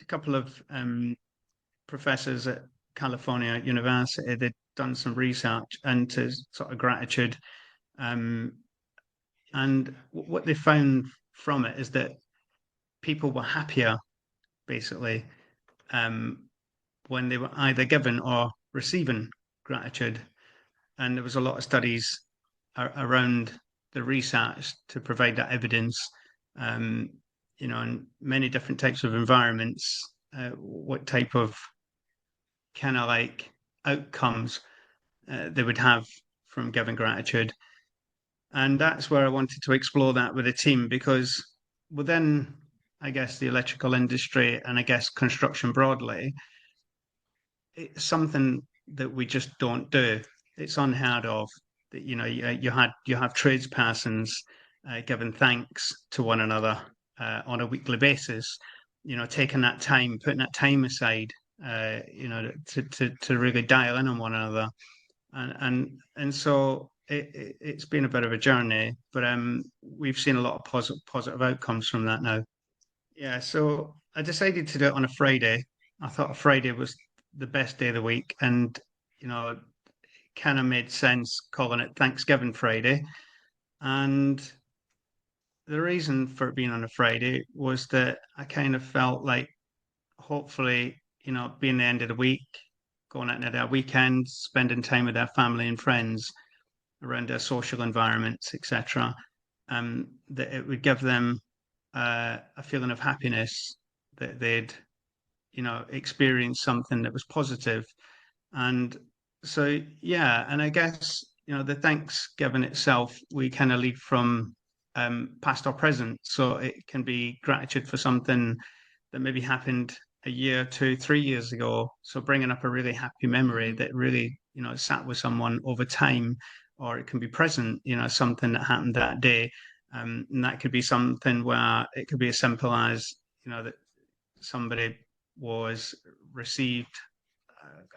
a couple of professors at California University. They'd done some research into sort of gratitude, um, and what they found from it is that people were happier, basically, um, when they were either given or receiving gratitude. And there was a lot of studies around the research to provide that evidence. Um, in many different types of environments, what type of kind of like outcomes they would have from giving gratitude. And that's where I wanted to explore that with a team because within, I guess, the electrical industry and I guess construction broadly, it's something that we just don't do. It's unheard of. That you have tradespersons giving thanks to one another on a weekly basis. Taking that time, putting that time aside, to really dial in on one another, and so it's been a bit of a journey, but we've seen a lot of positive outcomes from that now. Yeah, so I decided to do it on a Friday. I thought a Friday was the best day of the week, and you know, kind of made sense calling it Thanksgiving Friday. And the reason for it being on a Friday was that I kind of felt like hopefully, being the end of the week, going out into their weekends, spending time with their family and friends around their social environments, etc., that it would give them a feeling of happiness that they'd experienced something that was positive. And so, yeah, and I guess, the Thanksgiving itself, we kind of lead from past or present. So it can be gratitude for something that maybe happened a year, 2, 3 years ago. So bringing up a really happy memory that really, sat with someone over time, or it can be present, something that happened that day. And that could be something where it could be as simple as, that somebody was received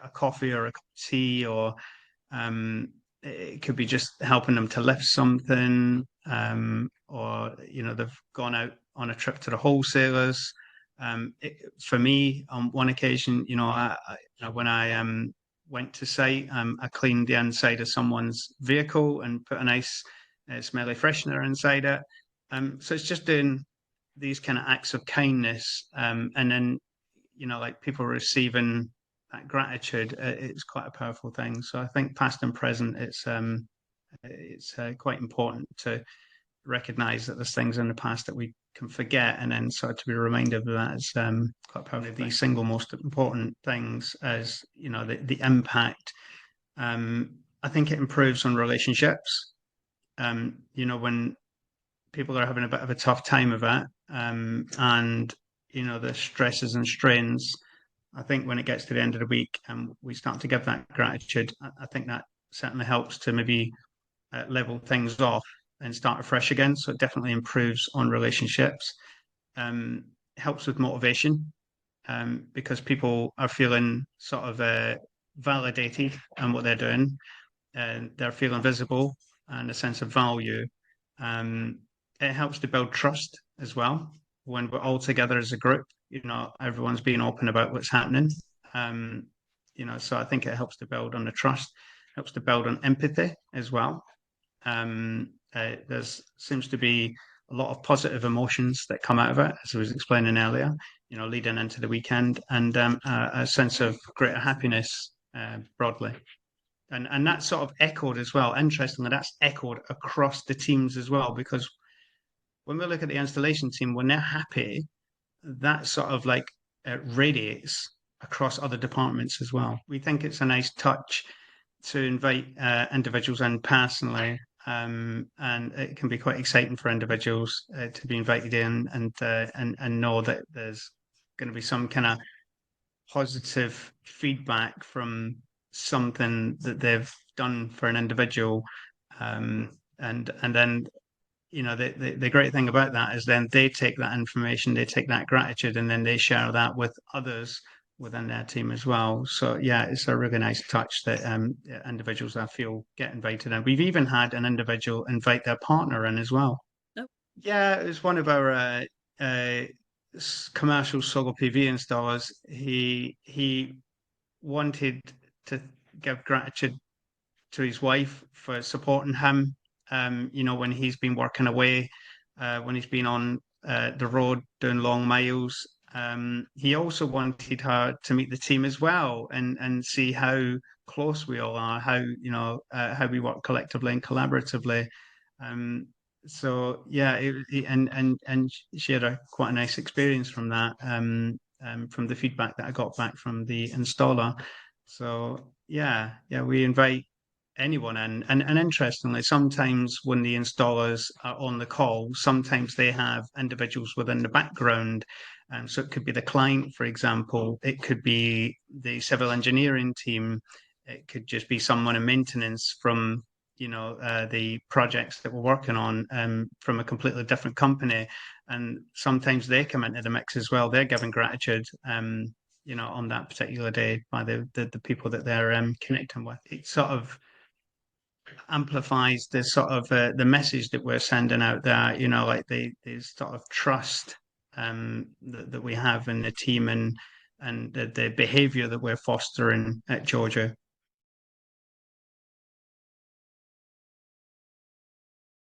a coffee or a cup of tea, or it could be just helping them to lift something, or they've gone out on a trip to the wholesalers. For me, on one occasion, when I went to site, I cleaned the inside of someone's vehicle and put a nice smelly freshener inside it. So it's just doing these kind of acts of kindness, and then like people receiving that gratitude. It's quite a powerful thing. So I think past and present, it's quite important to recognize that there's things in the past that we can forget, and then sort of to be reminded of that is quite powerful. The single most important things as the impact. I think it improves on relationships. When people are having a bit of a tough time of it, and the stresses and strains. I think when it gets to the end of the week and we start to give that gratitude, I think that certainly helps to maybe level things off and start afresh again. So it definitely improves on relationships. Helps with motivation, because people are feeling sort of validated in what they're doing, and they're feeling visible and a sense of value. Um, it helps to build trust as well when we're all together as a group. Everyone's being open about what's happening. Um, so I think it helps to build on the trust, helps to build on empathy as well. There's seems to be a lot of positive emotions that come out of it, as I was explaining earlier. Leading into the weekend, and a sense of greater happiness broadly. And that's sort of echoed as well. Interestingly, that's echoed across the teams as well, because when we look at the installation team, when they're happy, that sort of like radiates across other departments as well. We think it's a nice touch to invite individuals in personally, and it can be quite exciting for individuals to be invited in and know that there's going to be some kind of positive feedback from something that they've done for an individual, and then the great thing about that is then they take that information, they take that gratitude, and then they share that with others within their team as well. So yeah, it's a really nice touch that individuals I feel get invited, and we've even had an individual invite their partner in as well. Oh, Yeah, it was one of our commercial solar PV installers, he wanted to give gratitude to his wife for supporting him. When he's been working away, when he's been on the road doing long miles. He also wanted her to meet the team as well and see how close we all are, how we work collectively and collaboratively. Um, so yeah, and she had quite a nice experience from that. From the feedback that I got back from the installer. So yeah, we invite anyone in. And interestingly, sometimes when the installers are on the call, sometimes they have individuals within the background. So it could be the client, for example, it could be the civil engineering team, it could just be someone in maintenance from the projects that we're working on from a completely different company, and sometimes they come into the mix as well. They're giving gratitude on that particular day by the people that they're connecting with. It sort of amplifies the sort of the message that we're sending out there, like the sort of trust that we have in the team, and the behavior that we're fostering at Georgia.